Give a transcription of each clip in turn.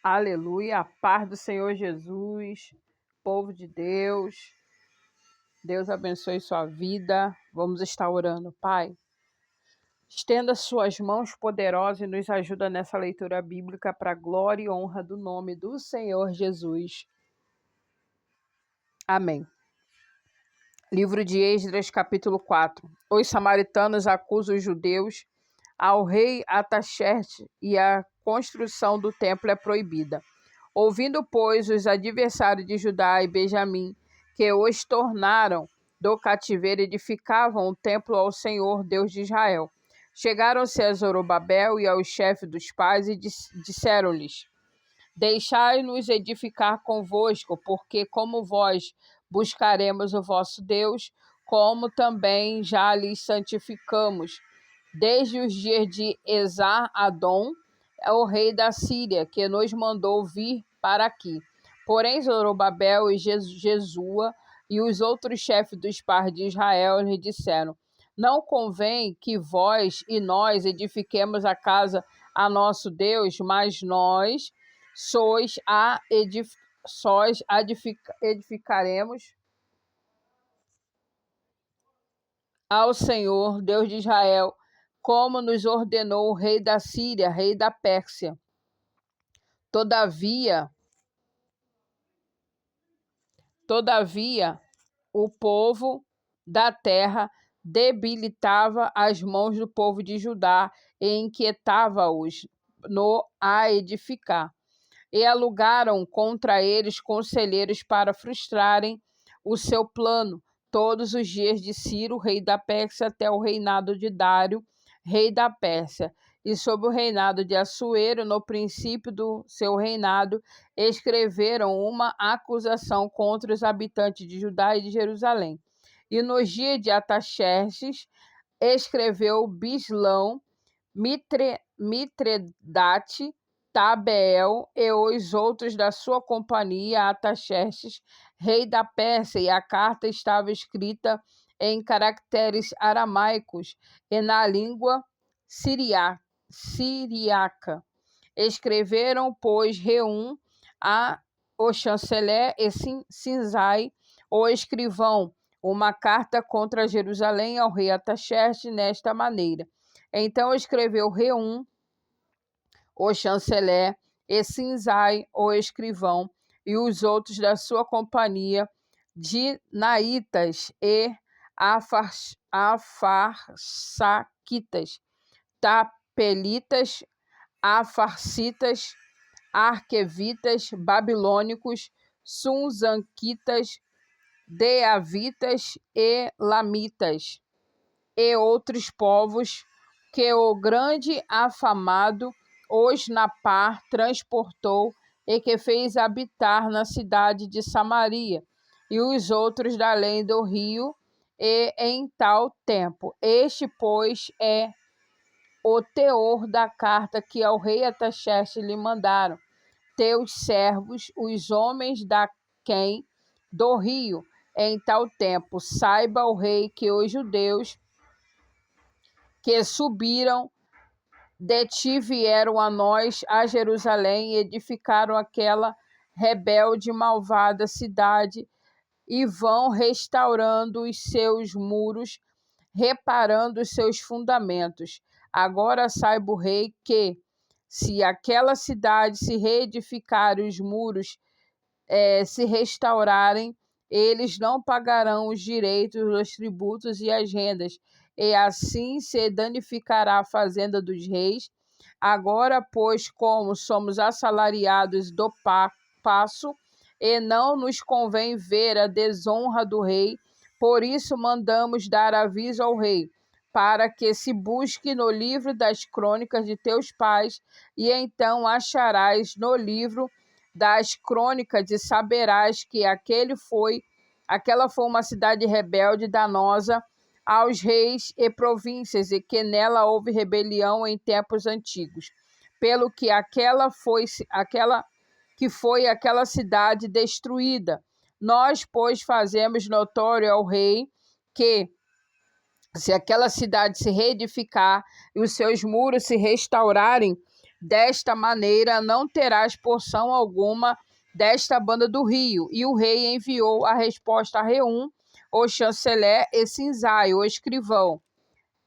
Aleluia, a paz do Senhor Jesus, povo de Deus, Deus abençoe sua vida. Vamos estar orando, Pai. Estenda suas mãos poderosas e nos ajuda nessa leitura bíblica para a glória e honra do nome do Senhor Jesus. Amém. Livro de Esdras, capítulo 4. Os samaritanos acusam os judeus ao rei Ataxerxes e a construção do templo é proibida. Ouvindo, pois, os adversários de Judá e Benjamim, que os tornaram do cativeiro, edificavam o templo ao Senhor, Deus de Israel. Chegaram-se a Zorobabel e aos chefes dos pais e disseram-lhes: Deixai-nos edificar convosco, porque como vós buscaremos o vosso Deus, como também já lhes santificamos, desde os dias de Esar-Adom, o rei da Síria, que nos mandou vir para aqui. Porém, Zorobabel e Jesua e os outros chefes dos pais de Israel lhe disseram: Não convém que vós e nós edifiquemos a casa a nosso Deus, mas nós edificaremos ao Senhor, Deus de Israel, como nos ordenou o rei da Síria, rei da Pérsia. Todavia, o povo da terra debilitava as mãos do povo de Judá e inquietava-os a edificar. E alugaram contra eles conselheiros para frustrarem o seu plano, todos os dias de Ciro, rei da Pérsia, até o reinado de Dário, rei da Pérsia. E sob o reinado de Assuero, no princípio do seu reinado, escreveram uma acusação contra os habitantes de Judá e de Jerusalém. E nos dias de Ataxerxes, escreveu Bislão, Mitredate, Tabeel e os outros da sua companhia, Ataxerxes, rei da Pérsia, e a carta estava escrita em caracteres aramaicos e na língua siriaca. Escreveram, pois, Reum, o chanceler, e Sinzai, o escrivão, uma carta contra Jerusalém ao rei Ataxerxes nesta maneira. Então escreveu Reum, o chanceler, e Sinzai, o escrivão, e os outros da sua companhia, de Naitas e Afarsaquitas, Tapelitas, Afarsitas, Arquevitas, Babilônicos, Sunzanquitas, Deavitas e Lamitas, e outros povos que o grande afamado Osnapar transportou e que fez habitar na cidade de Samaria, e os outros da além do rio, e em tal tempo. Este, pois, é o teor da carta que ao rei Ataxerxes lhe mandaram teus servos, os homens da quem do rio. Em tal tempo, saiba o rei que os judeus que subiram de ti vieram a nós, a Jerusalém, e edificaram aquela rebelde e malvada cidade, e vão restaurando os seus muros, reparando os seus fundamentos. Agora saiba o rei que, se aquela cidade se reedificar e os muros se restaurarem, eles não pagarão os direitos, os tributos e as rendas, e assim se danificará a fazenda dos reis. Agora, pois, como somos assalariados do passo, e não nos convém ver a desonra do rei, por isso mandamos dar aviso ao rei, para que se busque no livro das crônicas de teus pais, e então acharás no livro das crônicas e saberás que aquela foi uma cidade rebelde, danosa aos reis e províncias, e que nela houve rebelião em tempos antigos, pelo que aquela foi aquela cidade destruída. Nós, pois, fazemos notório ao rei que, se aquela cidade se reedificar e os seus muros se restaurarem, Desta maneira não terás porção alguma desta banda do rio. E o rei enviou a resposta a Reum, o chanceler, e Sinzai, o escrivão,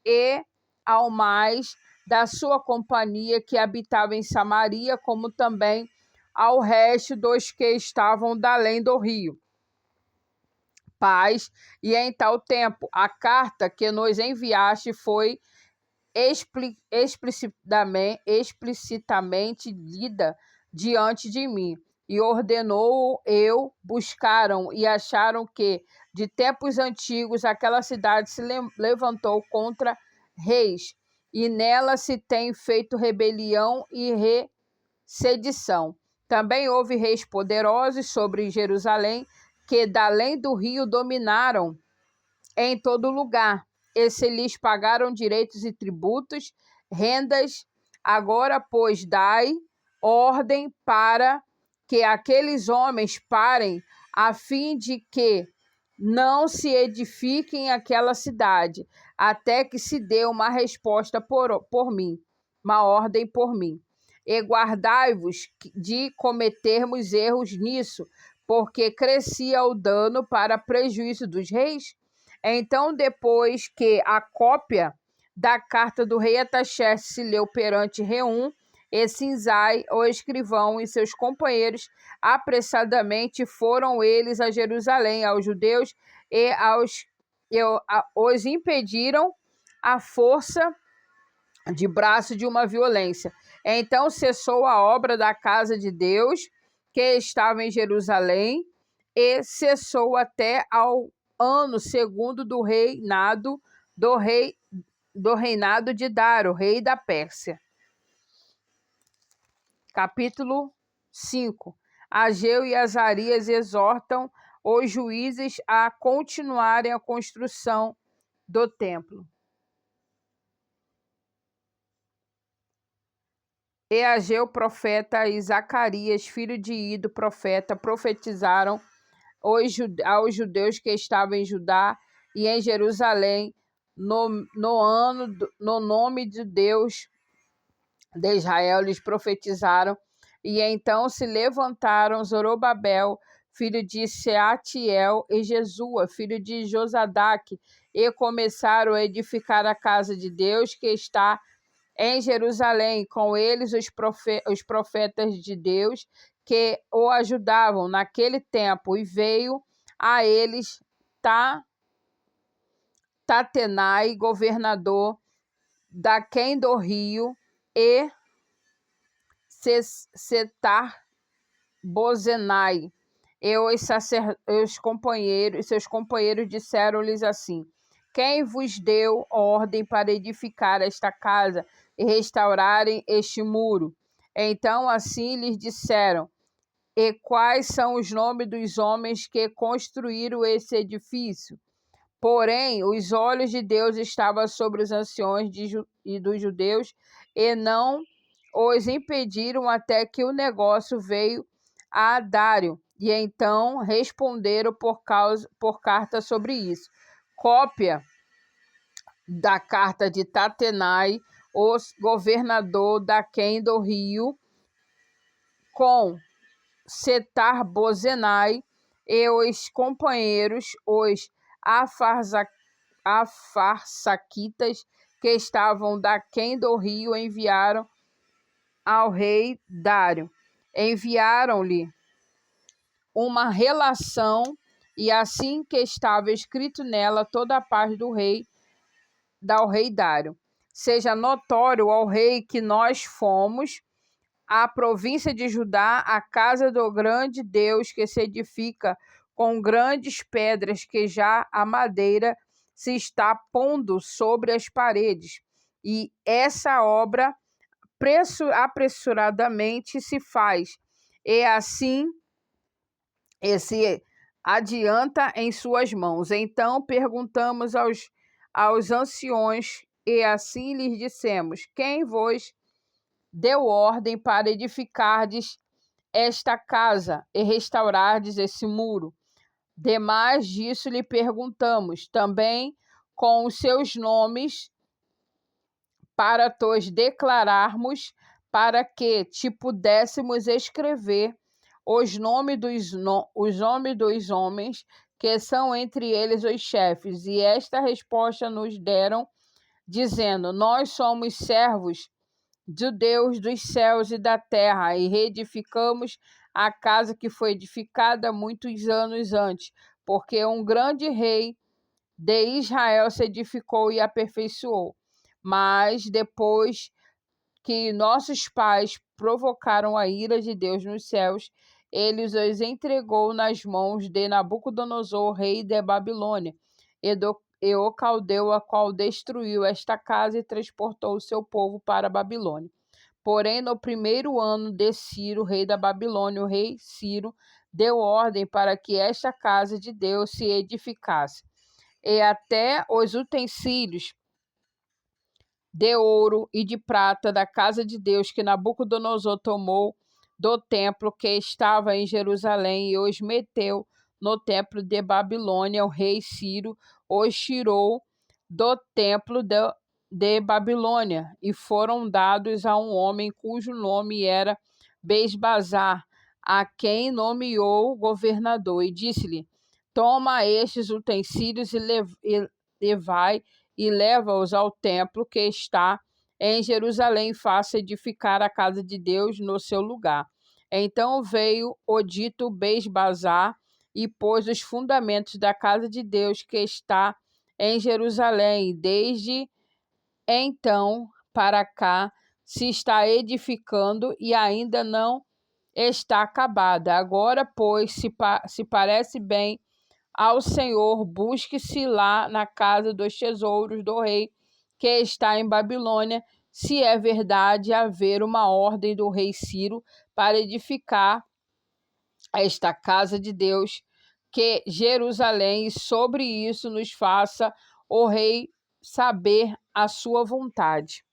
e ao mais da sua companhia que habitava em Samaria, como também ao resto dos que estavam da além do rio. Paz, e em tal tempo a carta que nos enviaste foi explicitamente lida diante de mim, e ordenou eu, buscaram e acharam que, de tempos antigos, aquela cidade se levantou contra reis, e nela se tem feito rebelião e sedição. Também houve reis poderosos sobre Jerusalém, que da além do rio dominaram em todo lugar. Esses lhes pagaram direitos e tributos, rendas. Agora, pois, dai ordem para que aqueles homens parem, a fim de que não se edifiquem aquela cidade, até que se dê uma resposta por mim, uma ordem por mim. E guardai-vos de cometermos erros nisso, porque crescia o dano para prejuízo dos reis. Então, depois que a cópia da carta do rei Ataxerxes se leu perante Reum, e Sinzai, o escrivão, e seus companheiros, apressadamente foram eles a Jerusalém, aos judeus, e os impediram a força de braço de uma violência. Então cessou a obra da casa de Deus, que estava em Jerusalém, e cessou até ao ano segundo do reinado de Dário, rei da Pérsia. Capítulo 5. Ageu e Azarias exortam os juízes a continuarem a construção do templo. E Ageu, profeta, e Zacarias, filho de Ido, profeta, profetizaram aos judeus que estavam em Judá e em Jerusalém, no nome de Deus de Israel, lhes profetizaram. E então se levantaram Zorobabel, filho de Seatiel, e Jesua, filho de Josadaque, e começaram a edificar a casa de Deus que está em Jerusalém, com eles os profetas de Deus que o ajudavam naquele tempo, e veio a eles Tatenai, governador daquém do rio, e Setar-Bozenai, e seus companheiros disseram-lhes assim: quem vos deu ordem para edificar esta casa e restaurarem este muro? Então assim lhes disseram: e quais são os nomes dos homens que construíram esse edifício? Porém, os olhos de Deus estavam sobre os anciões e dos judeus, e não os impediram até que o negócio veio a Dário, e então responderam por carta sobre isso. Cópia da carta de Tatenai, o governador daquém do rio, com Setar-Bozenai e os companheiros, os afarsaquitas, que estavam daquém do rio, enviaram ao rei Dário. Enviaram-lhe uma relação, e assim que estava escrito nela toda a parte do rei Dário. Seja notório ao rei que nós fomos a província de Judá, a casa do grande Deus, que se edifica com grandes pedras, que já a madeira se está pondo sobre as paredes. E essa obra apressuradamente se faz, e assim se adianta em suas mãos. Então perguntamos aos anciões, e assim lhes dissemos: quem vos deu ordem para edificardes esta casa e restaurardes esse muro? Demais disso lhe perguntamos, também com os seus nomes, para tos declararmos para que te pudéssemos escrever os nomes dos homens que são entre eles os chefes. E esta resposta nos deram, dizendo: Nós somos servos do Deus dos céus e da terra, e reedificamos a casa que foi edificada muitos anos antes, porque um grande rei de Israel se edificou e aperfeiçoou. Mas depois que nossos pais provocaram a ira de Deus nos céus, ele os entregou nas mãos de Nabucodonosor, rei da Babilônia, e o caldeu, a qual destruiu esta casa e transportou o seu povo para a Babilônia. Porém, no primeiro ano de Ciro, rei da Babilônia, o rei Ciro deu ordem para que esta casa de Deus se edificasse, e até os utensílios de ouro e de prata da casa de Deus que Nabucodonosor tomou do templo que estava em Jerusalém e os meteu no templo de Babilônia. O rei Ciro os tirou do templo de Babilônia e foram dados a um homem cujo nome era Besbazar, a quem nomeou governador, e disse-lhe: Toma estes utensílios e levai e leva-os ao templo que está em Jerusalém, faça edificar a casa de Deus no seu lugar. Então veio o dito Besbazar e pôs os fundamentos da casa de Deus que está em Jerusalém. Desde então para cá se está edificando e ainda não está acabada. Agora, pois, se parece bem ao Senhor, busque-se lá na casa dos tesouros do rei que está em Babilônia, se é verdade haver uma ordem do rei Ciro para edificar esta casa de Deus, que Jerusalém, e sobre isso nos faça o rei saber a sua vontade.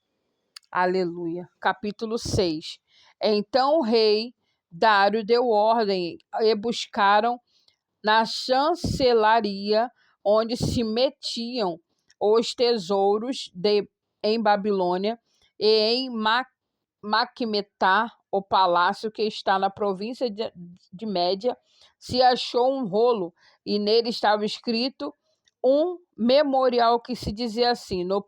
Aleluia. Capítulo 6. Então o rei Dário deu ordem e buscaram na chancelaria, onde se metiam os tesouros em Babilônia, e em Maquemetá, o palácio que está na província de Média, se achou um rolo, e nele estava escrito um memorial que se dizia assim: no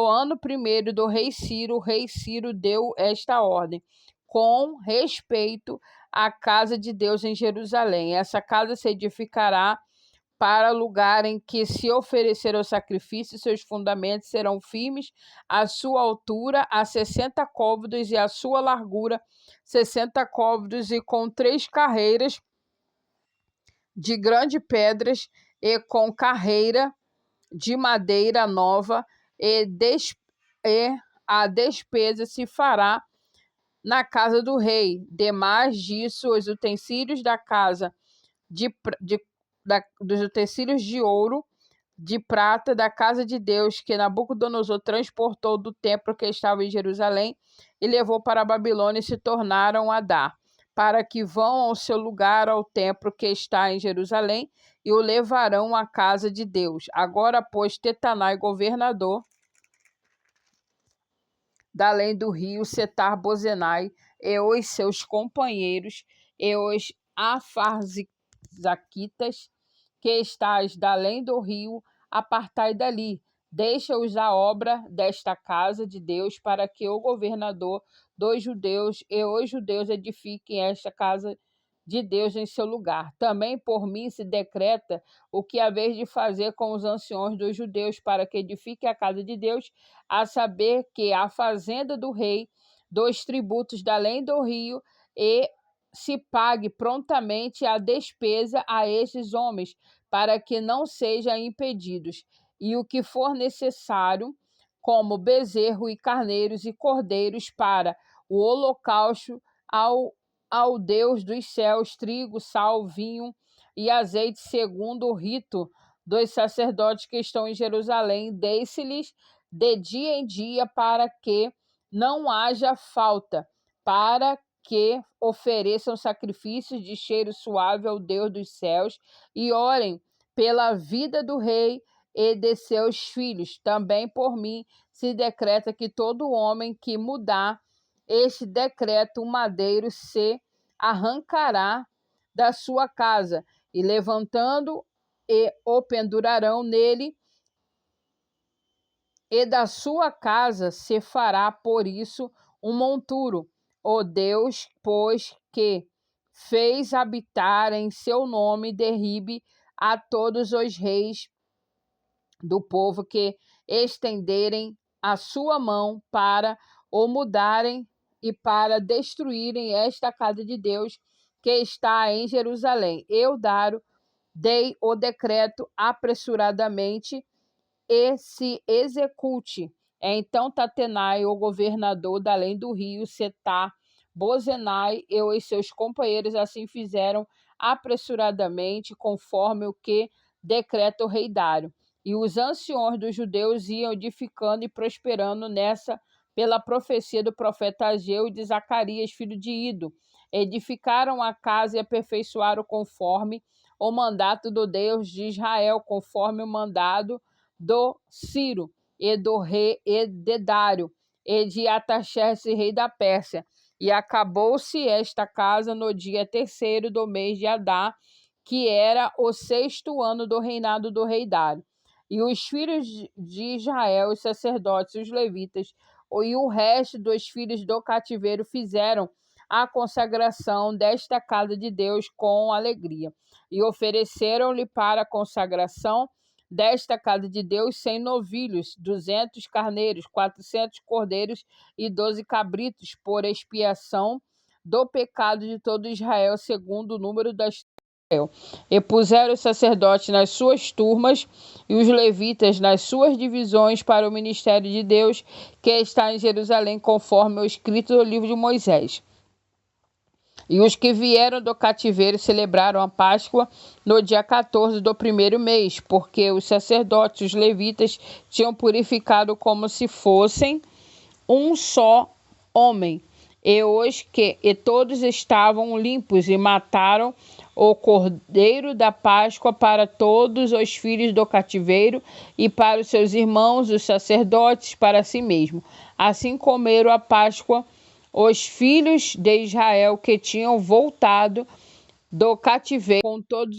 ano primeiro do rei Ciro, o rei Ciro deu esta ordem, com respeito à casa de Deus em Jerusalém. Essa casa se edificará para lugar em que se oferecer o sacrifício, seus fundamentos serão firmes, a sua altura a 60 côvados e a sua largura 60 côvados, e com 3 carreiras de grandes pedras, e com carreira de madeira nova, e a despesa se fará na casa do rei. Demais disso, os utensílios da casa dos utensílios de ouro, de prata da casa de Deus, que Nabucodonosor transportou do templo que estava em Jerusalém e levou para a Babilônia, e se tornaram a dar, para que vão ao seu lugar ao templo que está em Jerusalém, e o levarão à casa de Deus. Agora, pois, Tetanai, governador da além do rio, Setar-Bozenai, e os seus companheiros, e os afarzaquitas, que estás da além do rio, apartai dali, deixa-os a obra desta casa de Deus, para que o governador dos judeus e os judeus edifiquem esta casa de Deus em seu lugar. Também por mim se decreta o que haveis de fazer com os anciões dos judeus, para que edifique a casa de Deus, a saber que a fazenda do rei, dos tributos da além do rio, e se pague prontamente a despesa a estes homens, para que não sejam impedidos, e o que for necessário, como bezerro e carneiros e cordeiros para o holocausto ao Deus dos céus, trigo, sal, vinho e azeite, segundo o rito dos sacerdotes que estão em Jerusalém, deixe-lhes de dia em dia, para que não haja falta, para que ofereçam sacrifícios de cheiro suave ao Deus dos céus, e orem pela vida do rei e de seus filhos. Também por mim se decreta que todo homem que mudar este decreto, o madeiro se arrancará da sua casa, e levantando e o pendurarão nele, e da sua casa se fará por isso um monturo. O Deus, pois, que fez habitar em seu nome, derribe a todos os reis do povo que estenderem a sua mão para o mudarem e para destruírem esta casa de Deus que está em Jerusalém. Eu, Dário, dei o decreto apressuradamente e se execute. Então Tatenai, o governador da além do rio, Setar, Bozenai e os seus companheiros assim fizeram apressuradamente, conforme o que decreta o rei Dário. E os anciões dos judeus iam edificando e prosperando nessa, pela profecia do profeta Ageu e de Zacarias, filho de Ido. Edificaram a casa e aperfeiçoaram conforme o mandato do Deus de Israel, conforme o mandado do Ciro, e do rei e de Dário, e de Ataxerxes, rei da Pérsia. E acabou-se esta casa no dia 3º do mês de Adar, que era o 6º ano do reinado do rei Dário. E os filhos de Israel, os sacerdotes, os levitas, e o resto dos filhos do cativeiro fizeram a consagração desta casa de Deus com alegria. E ofereceram-lhe para a consagração desta casa de Deus 100 novilhos, 200 carneiros, 400 cordeiros e 12 cabritos, por expiação do pecado de todo Israel, segundo o número das Israel. E puseram os sacerdotes nas suas turmas e os levitas nas suas divisões para o ministério de Deus, que está em Jerusalém, conforme o escrito do livro de Moisés. E os que vieram do cativeiro celebraram a Páscoa no dia 14 do 1º mês, porque os sacerdotes, os levitas, tinham purificado como se fossem um só homem. E todos estavam limpos, e mataram o cordeiro da Páscoa para todos os filhos do cativeiro e para os seus irmãos, os sacerdotes, para si mesmo. Assim comeram a Páscoa os filhos de Israel que tinham voltado do cativeiro, com todos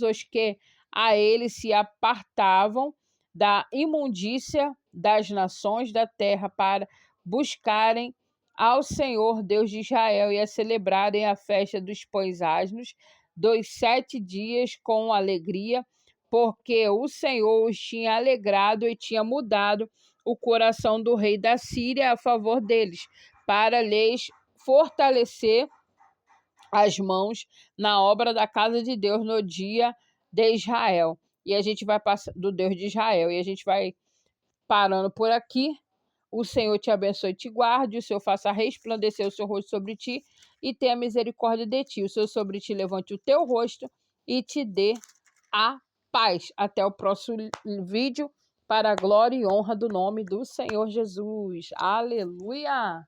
os que a ele se apartavam da imundícia das nações da terra, para buscarem ao Senhor Deus de Israel e a celebrarem a festa dos pães asmos dos 7 dias com alegria, porque o Senhor os tinha alegrado e tinha mudado o coração do rei da Síria a favor deles, para lhes fortalecer as mãos na obra da casa de Deus no dia de Israel. E a gente vai passar do Deus de Israel, e a gente vai parando por aqui. O Senhor te abençoe e te guarde, o Senhor faça resplandecer o seu rosto sobre ti e tenha misericórdia de ti. O Senhor sobre ti levante o teu rosto e te dê a paz. Até o próximo vídeo, para a glória e honra do nome do Senhor Jesus. Aleluia!